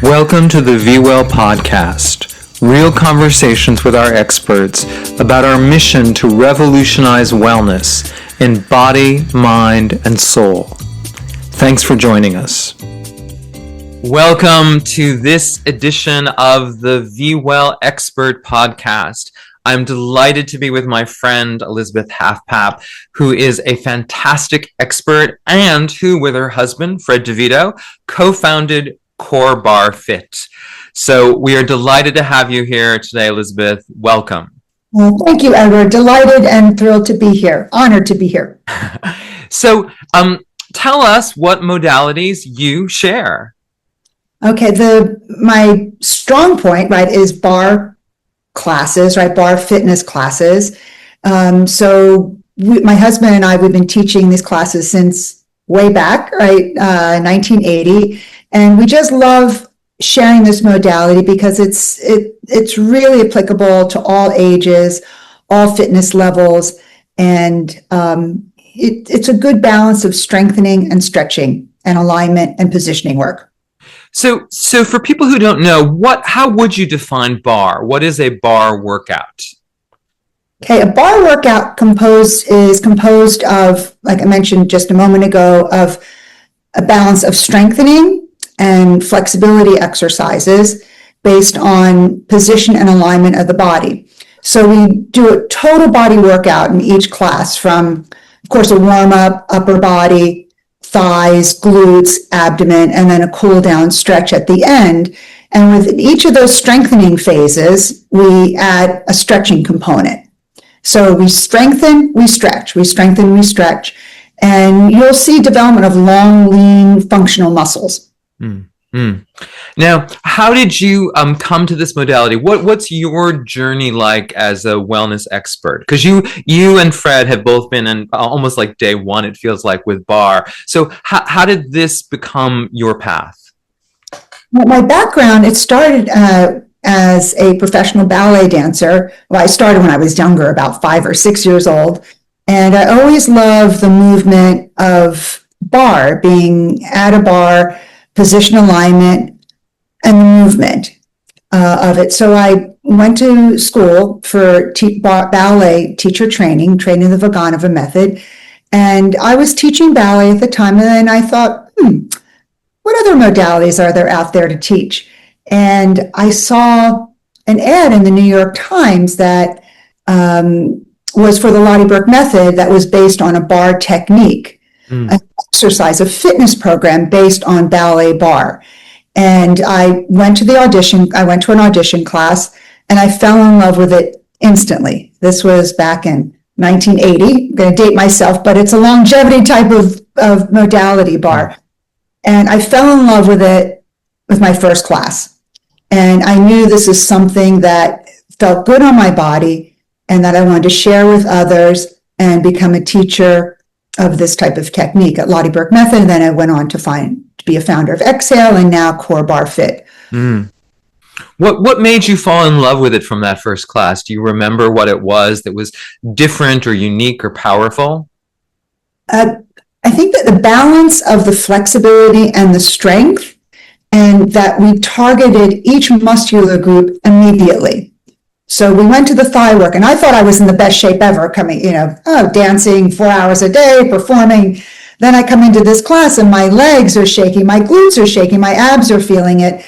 Welcome to the VWell Podcast, real conversations with our experts about our mission to revolutionize wellness in body, mind, and soul. Thanks for joining us. Welcome to this edition of the VWell Expert Podcast. I'm delighted to be with my friend Elisabeth Halfpapp, who is a fantastic expert and who, with her husband, Fred DeVito, co-founded CoreBarreFit. So we are delighted to have you here today, Elisabeth. Welcome. Well, thank you, Edward. Delighted and thrilled to be here. Honored to be here. So tell us what modalities you share. Okay, my strong point, right, is barre classes, right, barre fitness classes. My husband and I, we've been teaching these classes since way back, right, 1980. And we just love sharing this modality because it's really applicable to all ages, all fitness levels, and it's a good balance of strengthening and stretching and alignment and positioning work. So for people who don't know, how would you define barre? What is a barre workout? Okay, a barre workout is composed of, like I mentioned just a moment ago, of a balance of strengthening and flexibility exercises based on position and alignment of the body. So we do a total body workout in each class from, of course, a warm-up, upper body, thighs, glutes, abdomen, and then a cool down stretch at the end. And with each of those strengthening phases, we add a stretching component. So we strengthen, we stretch, we strengthen, we stretch, and you'll see development of long, lean, functional muscles. Now, how did you come to this modality? What's your journey like as a wellness expert? Because you and Fred have both been in almost like day one, it feels like, with barre. So how did this become your path? Well, my background, it started as a professional ballet dancer. Well, I started when I was younger, about 5 or 6 years old. And I always loved the movement of barre, being at a barre, position alignment, and the movement of it. So I went to school for ballet teacher training the Vilga method. And I was teaching ballet at the time. And then I thought, what other modalities are there out there to teach? And I saw an ad in the New York Times that was for the Lottie Burke method that was based on a barre technique. An exercise, a fitness program based on ballet barre. And I went to an audition class, and I fell in love with it instantly. This was back in 1980. I'm going to date myself, but it's a longevity type of modality, barre. And I fell in love with it with my first class. And I knew this is something that felt good on my body and that I wanted to share with others and become a teacher of this type of technique at Lottie Burke method. And then I went on to be a founder of Exhale and now CoreBarreFit. What made you fall in love with it from that first class? Do you remember what it was that was different or unique or powerful? I think that the balance of the flexibility and the strength, and that we targeted each muscular group immediately. So we went to the thigh work, and I thought I was in the best shape ever dancing 4 hours a day, performing. Then I come into this class and my legs are shaking, my glutes are shaking, my abs are feeling it.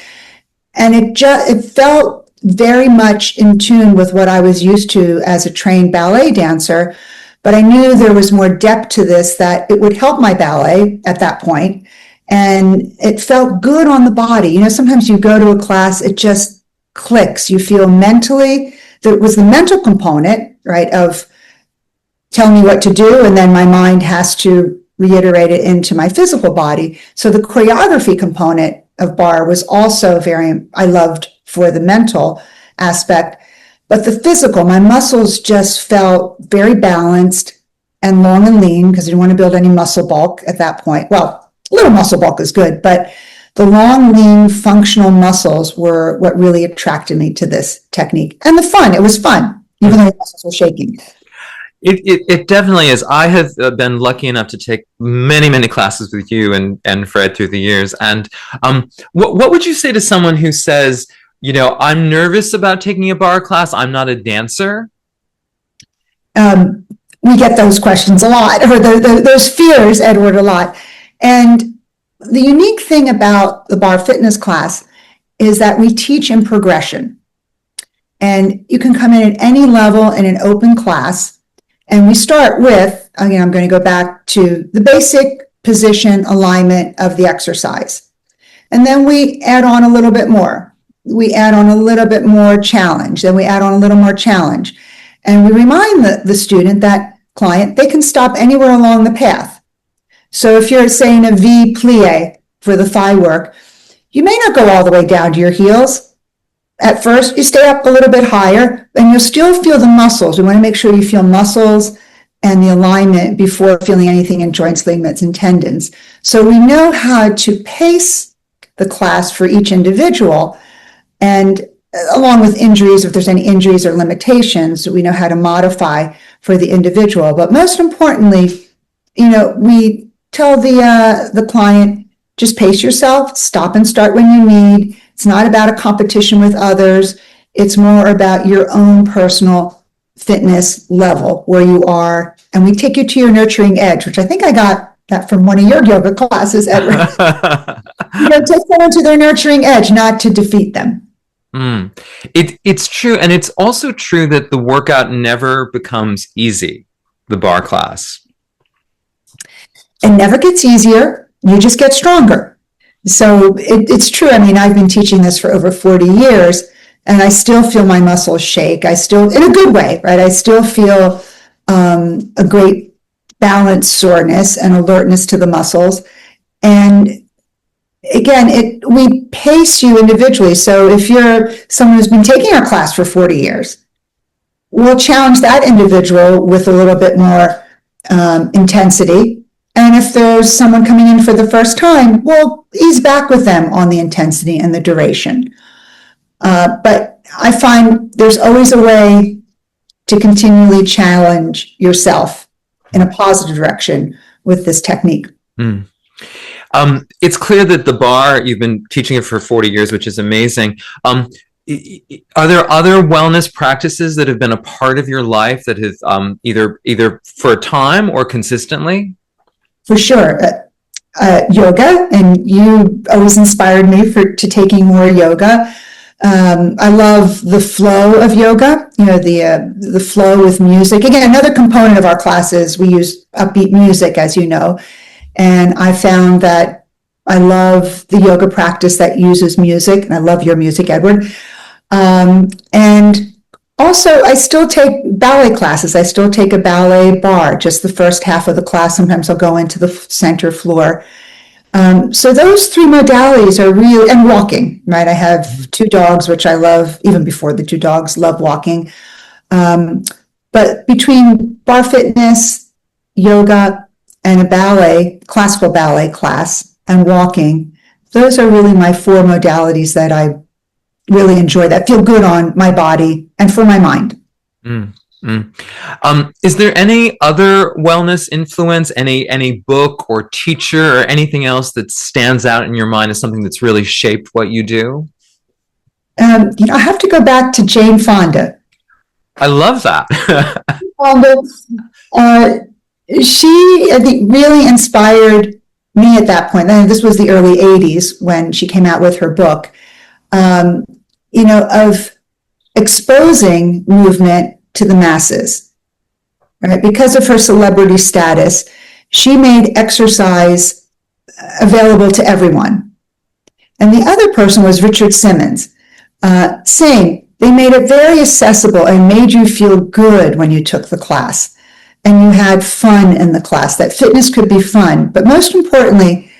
And it felt very much in tune with what I was used to as a trained ballet dancer. But I knew there was more depth to this, that it would help my ballet at that point. And it felt good on the body. Sometimes you go to a class, it just clicks. You feel mentally, there was the mental component, right, of tell me what to do, and then my mind has to reiterate it into my physical body. So the choreography component of barre was also I loved for the mental aspect, but the physical, my muscles just felt very balanced and long and lean because I didn't want to build any muscle bulk at that point. Well, a little muscle bulk is good, but the long, lean, functional muscles were what really attracted me to this technique. And the fun, it was fun, even though the muscles were shaking. It definitely is. I have been lucky enough to take many classes with you and Fred through the years. And what would you say to someone who says, I'm nervous about taking a barre class. I'm not a dancer. We get those questions a lot, or those fears, Edward, a lot. And the unique thing about the barre fitness class is that we teach in progression. And you can come in at any level in an open class. And we start with, again, I'm going to go back to the basic position alignment of the exercise. And then we add on a little bit more. We add on a little bit more challenge. Then we add on a little more challenge. And we remind the student, that client, they can stop anywhere along the path. So if you're saying a V plie for the thigh work, you may not go all the way down to your heels. At first, you stay up a little bit higher, and you'll still feel the muscles. We want to make sure you feel muscles and the alignment before feeling anything in joints, ligaments, and tendons. So we know how to pace the class for each individual, and along with injuries, if there's any injuries or limitations, we know how to modify for the individual. But most importantly, we tell the client, just pace yourself, stop and start when you need. It's not about a competition with others. It's more about your own personal fitness level, where you are. And we take you to your nurturing edge, which I think I got that from one of your yoga classes, Edward. Take someone to their nurturing edge, not to defeat them. It's true. And it's also true that the workout never becomes easy, the barre class. It never gets easier. You just get stronger. So it's true. I mean, I've been teaching this for over 40 years, and I still feel my muscles shake. I still, in a good way, right? I still feel a great balance, soreness, and alertness to the muscles. And again, we pace you individually. So if you're someone who's been taking our class for 40 years, we'll challenge that individual with a little bit more intensity. And if there's someone coming in for the first time, we'll ease back with them on the intensity and the duration. But I find there's always a way to continually challenge yourself in a positive direction with this technique. It's clear that the barre, you've been teaching it for 40 years, which is amazing. Are there other wellness practices that have been a part of your life that have either for a time or consistently? For sure. Yoga, and you always inspired me to taking more yoga. I love the flow of yoga, the flow with music. Again, another component of our classes, we use upbeat music, as you know. And I found that I love the yoga practice that uses music, and I love your music, Edward. And also, I still take ballet classes. I still take a ballet barre, just the first half of the class. Sometimes I'll go into the center floor. So those three modalities are really, and walking, right? I have 2 dogs, which I love, even before the 2 dogs, love walking. But between barre fitness, yoga, and a classical ballet class, and walking, those are really my 4 modalities that I really enjoy, that feel good on my body and for my mind. Is there any other wellness influence, any book or teacher or anything else that stands out in your mind as something that's really shaped what you do? I have to go back to Jane Fonda. I love that. She, I think, really inspired me at that point. And this was the early 80s when she came out with her book, of exposing movement to the masses. Right? Because of her celebrity status, she made exercise available to everyone. And the other person was Richard Simmons. Same, they made it very accessible and made you feel good when you took the class. And you had fun in the class, that fitness could be fun. But most importantly,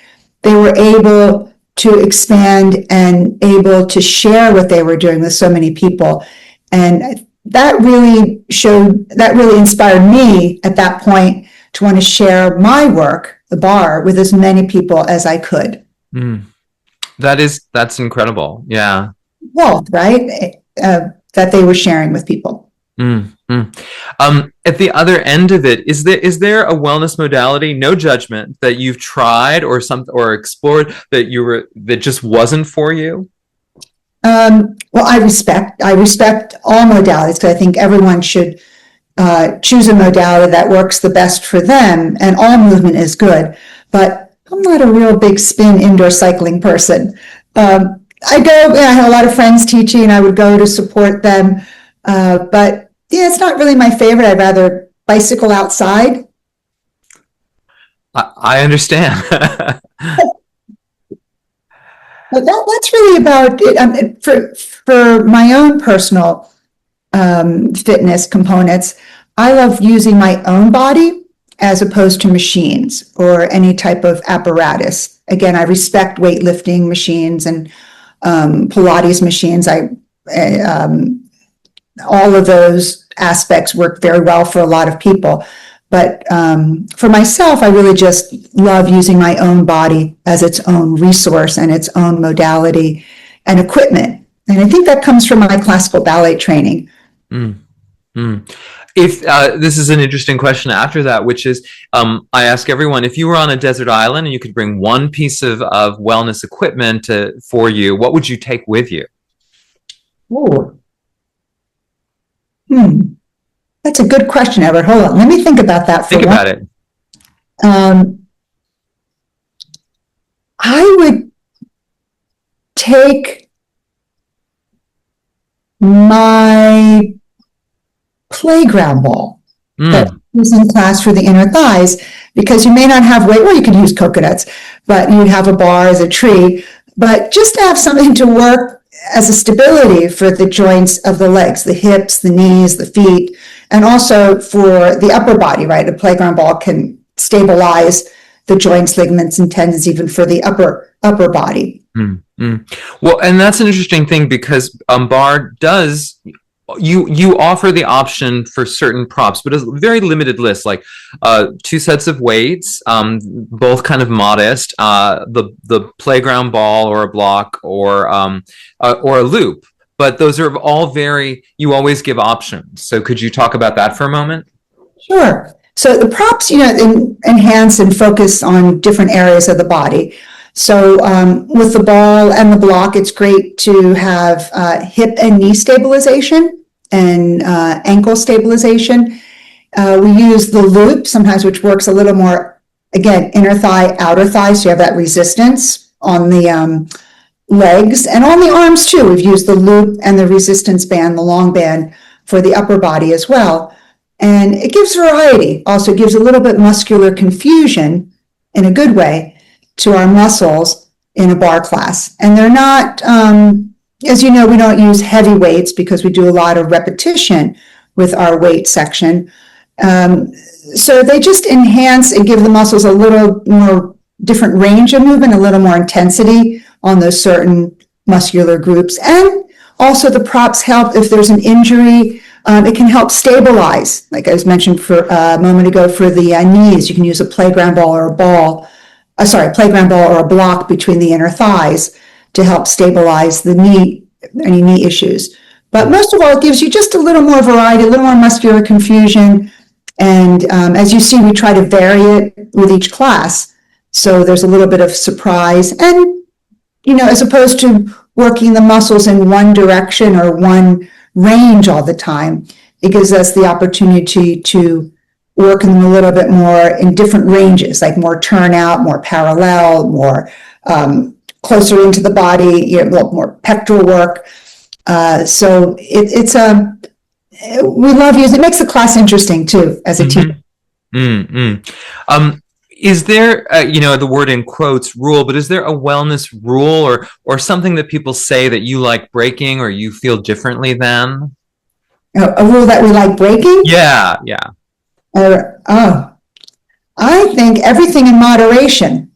they were able to expand and able to share what they were doing with so many people. And that really inspired me at that point to want to share my work, the barre, with as many people as I could. That's incredible. Yeah. Wealth, right? That they were sharing with people. At the other end of it, is there a wellness modality, no judgment, that you've tried or explored that just wasn't for you? Well, I respect all modalities, because I think everyone should choose a modality that works the best for them, and all movement is good. But I'm not a real big spin indoor cycling person. I had a lot of friends teaching, and I would go to support them. But yeah, it's not really my favorite. I'd rather bicycle outside. I understand. But that's really about it. For my own personal fitness components, I love using my own body as opposed to machines or any type of apparatus. Again, I respect weightlifting machines and Pilates machines. All of those aspects work very well for a lot of people. But for myself, I really just love using my own body as its own resource and its own modality and equipment. And I think that comes from my classical ballet training. If this is an interesting question after that, which is, I ask everyone, if you were on a desert island and you could bring one piece of wellness equipment for you, what would you take with you? Ooh. That's a good question, Everett. Hold on. Let me think about that for Think about it. I would take my playground ball that was in class for the inner thighs, because you may not have weight. Well, you could use coconuts, but you'd have a bar as a tree. But just to have something to work as a stability for the joints of the legs, the hips, the knees, the feet, and also for the upper body, right? A playground ball can stabilize the joints, ligaments, and tendons, even for the upper body. Well, and that's an interesting thing, because barre does, you offer the option for certain props, but a very limited list, like 2 sets of weights, both kind of modest, the playground ball or a block or a loop. But those are all you always give options. So could you talk about that for a moment? Sure. So the props, enhance and focus on different areas of the body. So with the ball and the block, it's great to have hip and knee stabilization and ankle stabilization. We use the loop sometimes, which works a little more, again, inner thigh, outer thigh, so you have that resistance on the legs, and on the arms too. We've used the loop and the resistance band, the long band, for the upper body as well. And it gives variety. Also gives a little bit muscular confusion in a good way to our muscles in a barre class. And they're not, as you know, we don't use heavy weights because we do a lot of repetition with our weight section. So they just enhance and give the muscles a little more different range of movement, a little more intensity on those certain muscular groups. And also the props help if there's an injury. It can help stabilize, like I was mentioned for a moment ago, for the knees. You can use a playground ball or playground ball or a block between the inner thighs to help stabilize any knee issues. But most of all, it gives you just a little more variety, a little more muscular confusion. And as you see, we try to vary it with each class. So there's a little bit of surprise. And, as opposed to working the muscles in one direction or one range all the time, it gives us the opportunity to work them a little bit more in different ranges, like more turnout, more parallel, more closer into the body, a little more pectoral work. So we love using it. It makes the class interesting too as a teacher. Is there, the word in quotes, rule, but is there a wellness rule or something that people say that you like breaking or you feel differently than? A rule that we like breaking? Yeah. I think everything in moderation.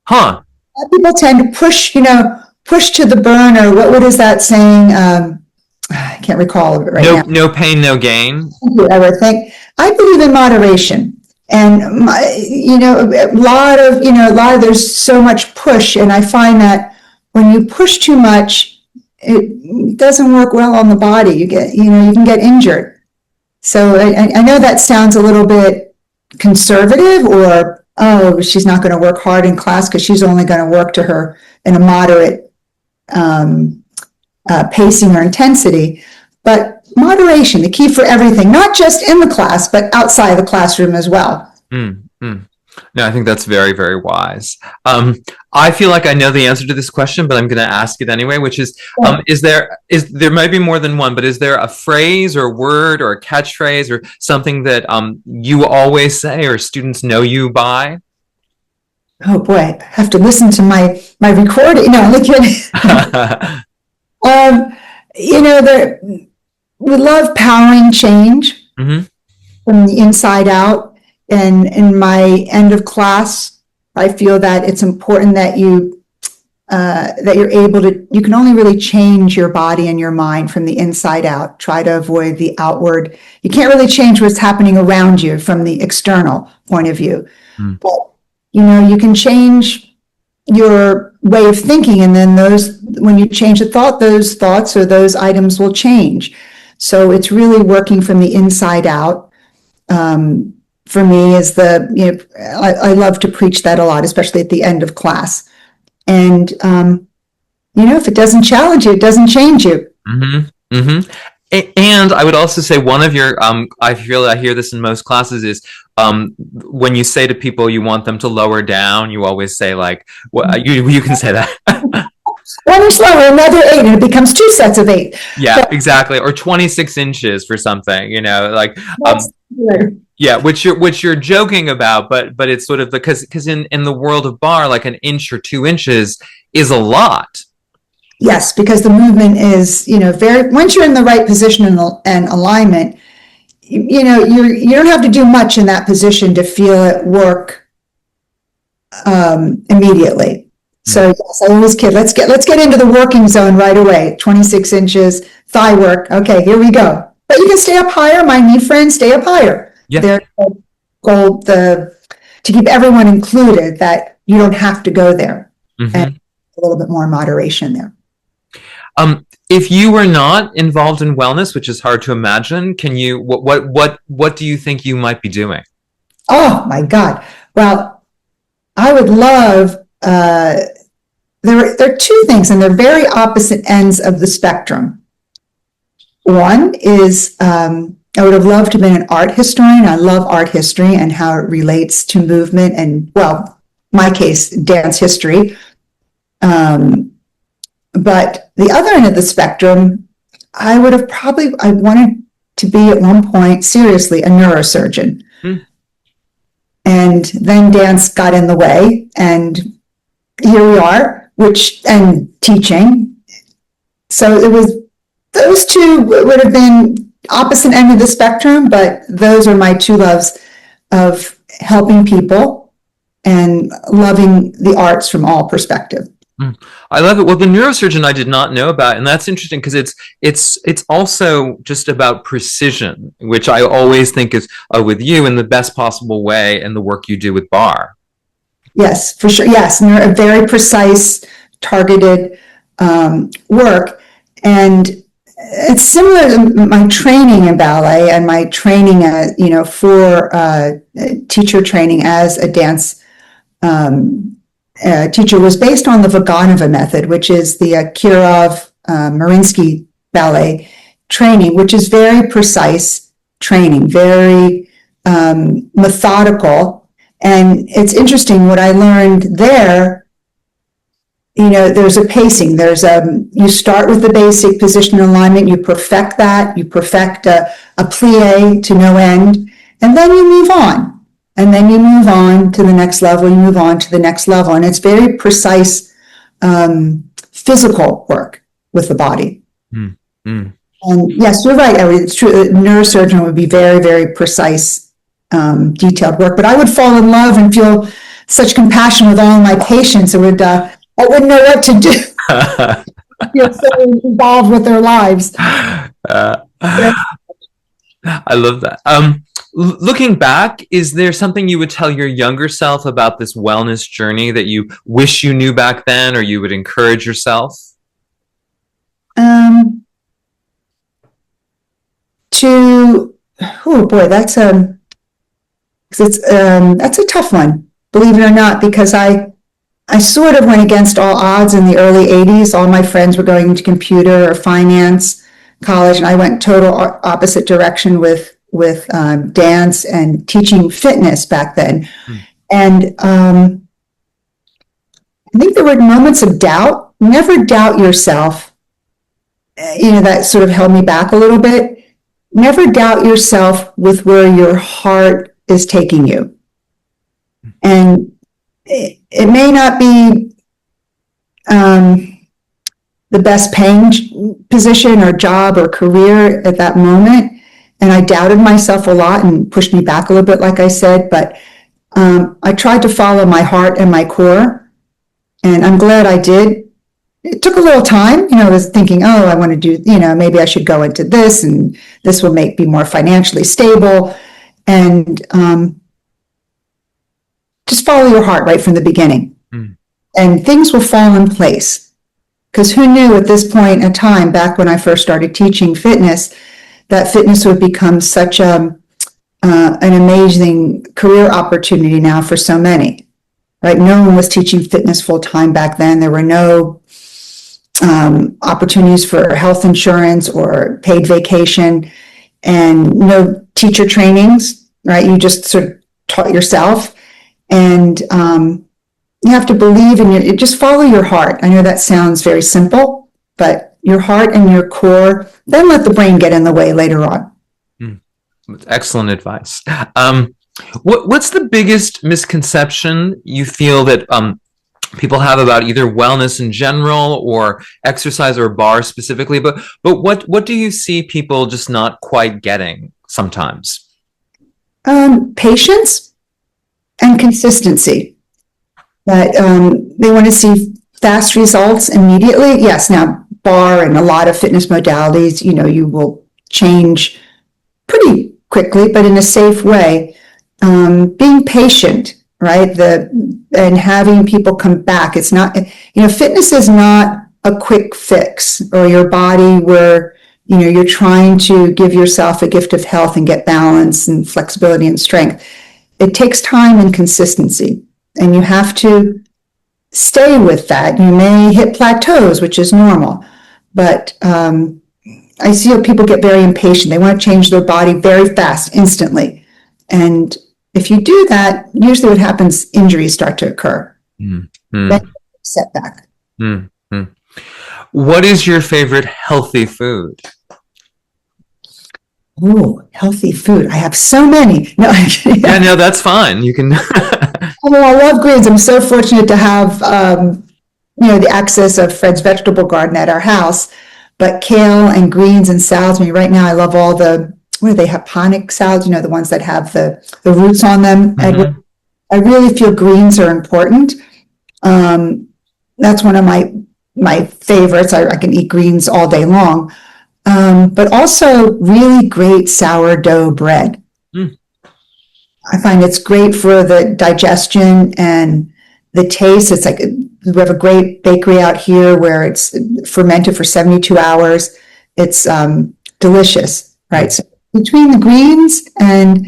Huh. People tend to push to the burn, or what is that saying? I can't recall of it right now. No pain, no gain. I believe in moderation. And there's so much push, and I find that when you push too much, it doesn't work well on the body. You can get injured. So I know that sounds a little bit conservative, or, oh, she's not going to work hard in class because she's only going to work to her in a moderate pacing or intensity. But moderation, the key for everything, not just in the class, but outside the classroom as well. No, I think that's very, very wise. I feel like I know the answer to this question, but I'm going to ask it anyway, which is there might be more than one, but is there a phrase or word or a catchphrase or something that you always say or students know you by? Oh boy, I have to listen to my recording. No, look at we love powering change from the inside out. And in my end of class, I feel that it's important that you can only really change your body and your mind from the inside out. Try to avoid the outward. You can't really change what's happening around you from the external point of view. But, you can change your way of thinking. And then when you change the thought, those thoughts or those items will change. So it's really working from the inside out. For me is I love to preach that a lot, especially at the end of class. And, if it doesn't challenge you, it doesn't change you. And I would also say one of your, I feel I hear this in most classes is when you say to people you want them to lower down, you always say like, well, you can say that. One inch lower, another 8, and it becomes 2 sets of 8. Yeah, exactly. Or 26 inches for something, like, yeah, which you're joking about, but it's sort of because in the world of barre, like an inch or 2 inches is a lot. Yes, because the movement is, once you're in the right position and alignment, you don't have to do much in that position to feel it work immediately. So yes, I always kid, let's get into the working zone right away. 26 inches, thigh work. Okay, here we go. But you can stay up higher, my knee friends, stay up higher. Yeah. Their goal to keep everyone included, that you don't have to go there. And a little bit more moderation there. If you were not involved in wellness, which is hard to imagine, what do you think you might be doing? Oh my God. Well, I would love, there are 2 things, and they're very opposite ends of the spectrum. One is, I would have loved to have been an art historian. I love art history and how it relates to movement and, well, my case, dance history. But the other end of the spectrum, I wanted to be at one point, seriously, a neurosurgeon. And then dance got in the way, and here we are, and teaching. So it was, those 2 would have been opposite end of the spectrum, but those are my 2 loves of helping people and loving the arts from all perspective. I love it. Well, the neurosurgeon I did not know about, and that's interesting because it's also just about precision, which I always think is with you in the best possible way in the work you do with barre. Yes, for sure. Yes, a very precise, targeted work, and it's similar to my training in ballet and my training, for teacher training as a dance teacher was based on the Vilga method, which is the Kirov Mariinsky ballet training, which is very precise training, very methodical. And it's interesting what I learned there. There's a pacing. You start with the basic position alignment, you perfect that, you perfect a plie to no end, and then you move on. And then you move on to the next level, you move on to the next level. And it's very precise physical work with the body. And yes, you're right, Ellie, it's true. A neurosurgeon would be very, very precise, detailed work. But I would fall in love and feel such compassion with all my patients. I wouldn't know what to do. Feel so involved with their lives. I love that. Looking back, is there something you would tell your younger self about this wellness journey that you wish you knew back then, or you would encourage yourself? oh boy, that's a tough one, believe it or not, because I sort of went against all odds in the early 80s. All my friends were going into computer or finance college, and I went total opposite direction with dance and teaching fitness back then. And I think there were moments of doubt. Never doubt yourself. That sort of held me back a little bit. Never doubt yourself with where your heart is taking you. And it may not be the best paying position or job or career at that moment. And I doubted myself a lot and pushed me back a little bit, like I said, but I tried to follow my heart and my core. And I'm glad I did. It took a little time. I was thinking, oh, I want to do, maybe I should go into this and this will make me more financially stable. And just follow your heart right from the beginning. And things will fall in place. Because who knew at this point in time, back when I first started teaching fitness, that fitness would become such an amazing career opportunity now for so many, right? No one was teaching fitness full time back then. There were no opportunities for health insurance or paid vacation, and no teacher trainings, right? You just sort of taught yourself, and you have to believe in it. Just follow your heart. I know that sounds very simple, but your heart and your core, then let the brain get in the way later on. Excellent advice. What's the biggest misconception you feel that people have about either wellness in general or exercise or barre specifically? But what do you see people just not quite getting sometimes? Patience and consistency. That they want to see fast results immediately. Yes, now barre and a lot of fitness modalities, you will change pretty quickly, but in a safe way. Being patient, right? And having people come back. It's not, fitness is not a quick fix, or your body where, you're trying to give yourself a gift of health and get balance and flexibility and strength. It takes time and consistency, and you have to stay with that. You may hit plateaus, which is normal, but I see people get very impatient. They want to change their body very fast, instantly. And if you do that, usually what happens, injuries start to occur. Then setback. What is your favorite healthy food? Oh, healthy food. I have so many. No, no, that's fine. You can. I love greens. I'm so fortunate to have, the access of Fred's vegetable garden at our house. But kale and greens and salads. Right now I love all the, what do they have, hydroponic salads, the ones that have the roots on them. Mm-hmm. I really feel greens are important. That's one of my favorites. I can eat greens all day long. But also really great sourdough bread. I find it's great for the digestion and the taste. It's like, we have a great bakery out here where it's fermented for 72 hours. It's delicious, right? So between the greens and,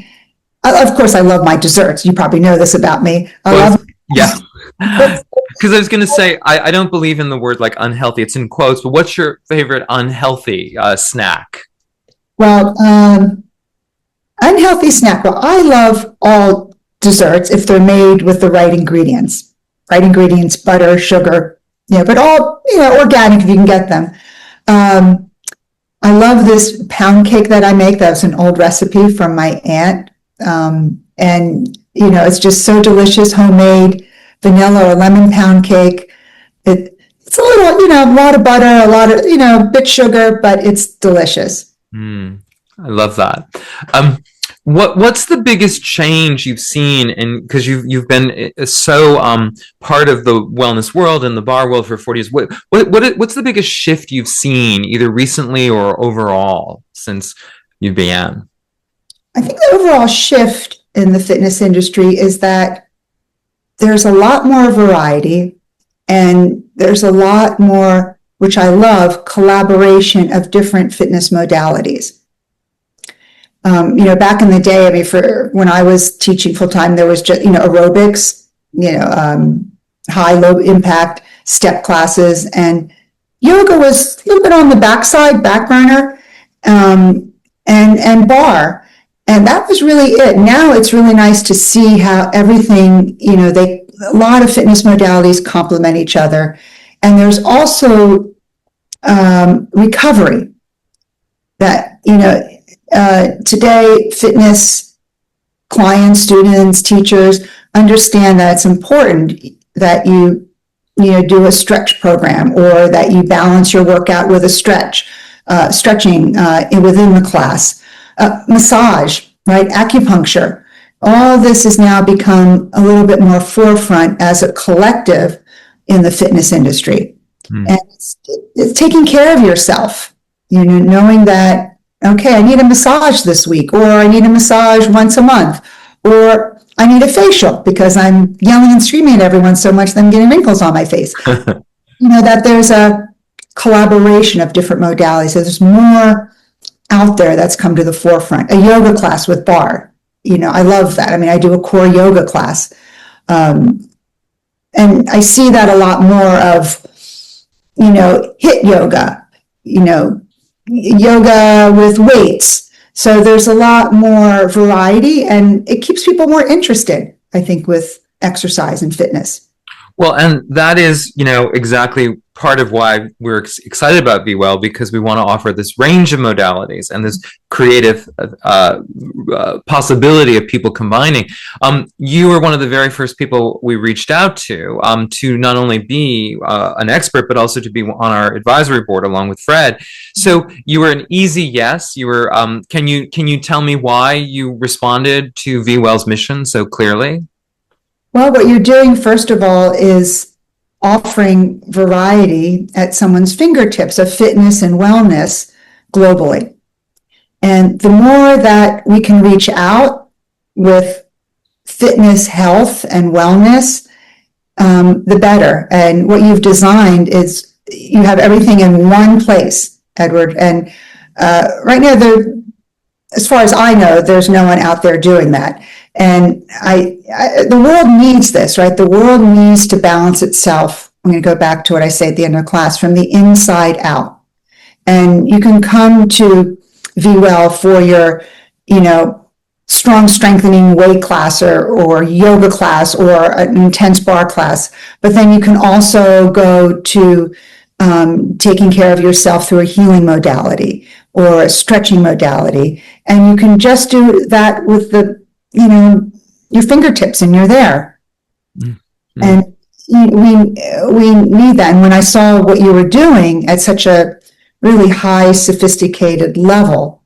of course, I love my desserts. You probably know this about me. Yeah. Because I was going to say, I don't believe in the word like unhealthy. It's in quotes, but what's your favorite unhealthy snack? Well, unhealthy snack. Well, I love all desserts if they're made with the right ingredients. Right ingredients, butter, sugar, but all, organic if you can get them. I love this pound cake that I make. That's an old recipe from my aunt. And, it's just so delicious, homemade vanilla or lemon pound cake. It's a little, a lot of butter, a lot of, bit sugar, but it's delicious. I love that. What's the biggest change you've seen in, because you've been so part of the wellness world and the barre world for 40 years. What's the biggest shift you've seen either recently or overall since you began? I think the overall shift in the fitness industry is that there's a lot more variety, and there's a lot more, which I love, collaboration of different fitness modalities. Back in the day, I mean, for when I was teaching full time, there was just, aerobics, high, low impact step classes, and yoga was a little bit on the back burner, and barre. And that was really it. Now it's really nice to see how everything, a lot of fitness modalities complement each other. And there's also recovery that, today fitness clients, students, teachers understand that it's important that you do a stretch program, or that you balance your workout with a stretching within the class. Massage, right? Acupuncture. All this has now become a little bit more forefront as a collective in the fitness industry. And it's taking care of yourself, knowing that, okay, I need a massage this week, or I need a massage once a month, or I need a facial because I'm yelling and screaming at everyone so much that I'm getting wrinkles on my face. That there's a collaboration of different modalities. So there's more out there that's come to the forefront. A yoga class with barre. I love that. I mean, I do a core yoga class. And I see that a lot more of, HIIT yoga, yoga with weights. So there's a lot more variety, and it keeps people more interested, I think, with exercise and fitness. Well, and that is, exactly part of why we're excited about VWell, because we want to offer this range of modalities and this creative possibility of people combining. You were one of the very first people we reached out to not only be an expert, but also to be on our advisory board along with Fred. So you were an easy yes. You were. Can you tell me why you responded to VWell's mission so clearly? Well, what you're doing, first of all, is offering variety at someone's fingertips of fitness and wellness globally. And the more that we can reach out with fitness, health, and wellness, the better. And what you've designed is you have everything in one place, Edward. And right now, as far as I know, there's no one out there doing that. And the world needs this, right? The world needs to balance itself. I'm going to go back to what I say at the end of the class, from the inside out. And you can come to VWell for your, strong strengthening weight class or yoga class or an intense barre class. But then you can also go to taking care of yourself through a healing modality or a stretching modality. And you can just do that with your fingertips, and you're there. Mm-hmm. And we need that. And when I saw what you were doing at such a really high, sophisticated level,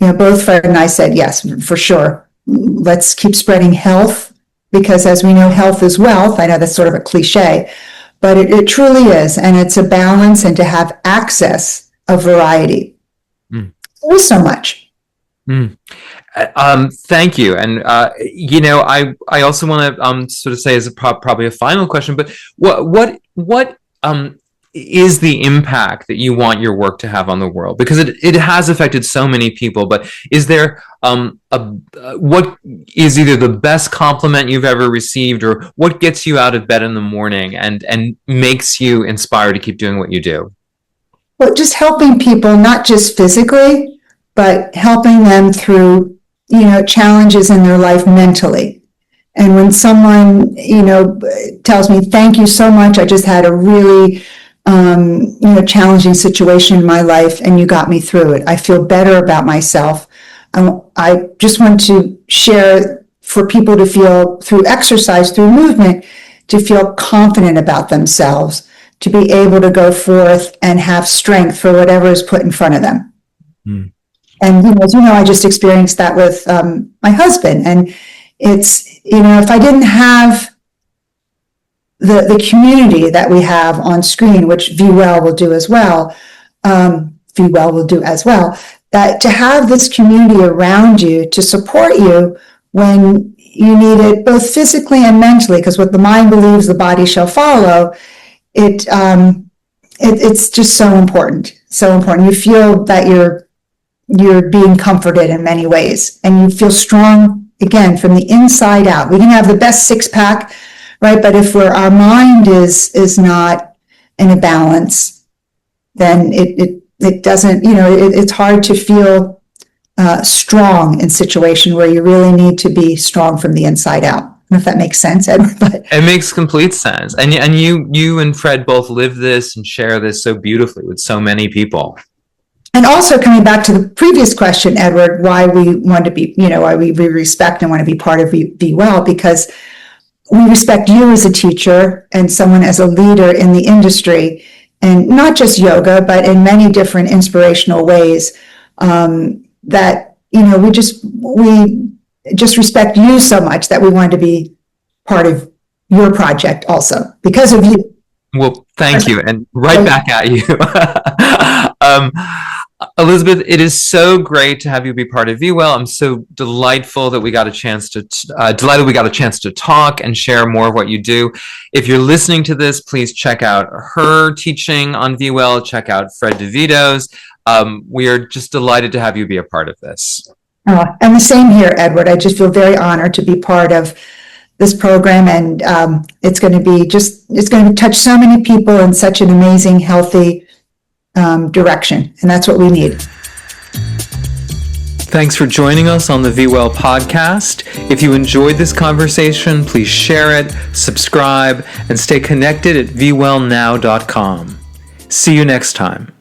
both Fred and I said, yes, for sure. Let's keep spreading health, because as we know, health is wealth. I know that's sort of a cliche, but it truly is. And it's a balance, and to have access of variety. There's so much. Thank you. And, I also want to sort of say as probably a final question, but what is the impact that you want your work to have on the world? Because it has affected so many people, but is there what is either the best compliment you've ever received, or what gets you out of bed in the morning and makes you inspired to keep doing what you do? Well, just helping people, not just physically, but helping them through challenges in their life mentally. And when someone, tells me, thank you so much, I just had a really, challenging situation in my life and you got me through it, I feel better about myself. I just want to share for people to feel, through exercise, through movement, to feel confident about themselves, to be able to go forth and have strength for whatever is put in front of them. And, as you know, I just experienced that with my husband. And it's, if I didn't have the community that we have on screen, which VWell will do as well, that to have this community around you to support you when you need it, both physically and mentally, because what the mind believes, the body shall follow, it's just so important. So important. You feel that you're you're being comforted in many ways, and you feel strong again from the inside out. We can have the best six-pack, right? But if our mind is not in a balance, then it doesn't, it's hard to feel strong in situation where you really need to be strong from the inside out. I don't know if that makes sense, Edward, but it makes complete sense. And you and Fred both live this and share this so beautifully with so many people. And also coming back to the previous question, Edward, why we want to be, why we respect and want to be part of VWell, because we respect you as a teacher and someone as a leader in the industry, and not just yoga, but in many different inspirational ways, that, we just respect you so much that we wanted to be part of your project also because of you. Well, thank you. And right back at you. Elisabeth, it is so great to have you be part of VWell. I'm so delighted that we got a chance to talk and share more of what you do. If you're listening to this, please check out her teaching on VWell. Check out Fred DeVito's. We are just delighted to have you be a part of this. And the same here, Edward. I just feel very honored to be part of this program, and it's going to touch so many people in such an amazing, healthy direction, and that's what we need. Thanks for joining us on the VWell podcast. If you enjoyed this conversation, please share it, subscribe, and stay connected at VWellNow.com. See you next time.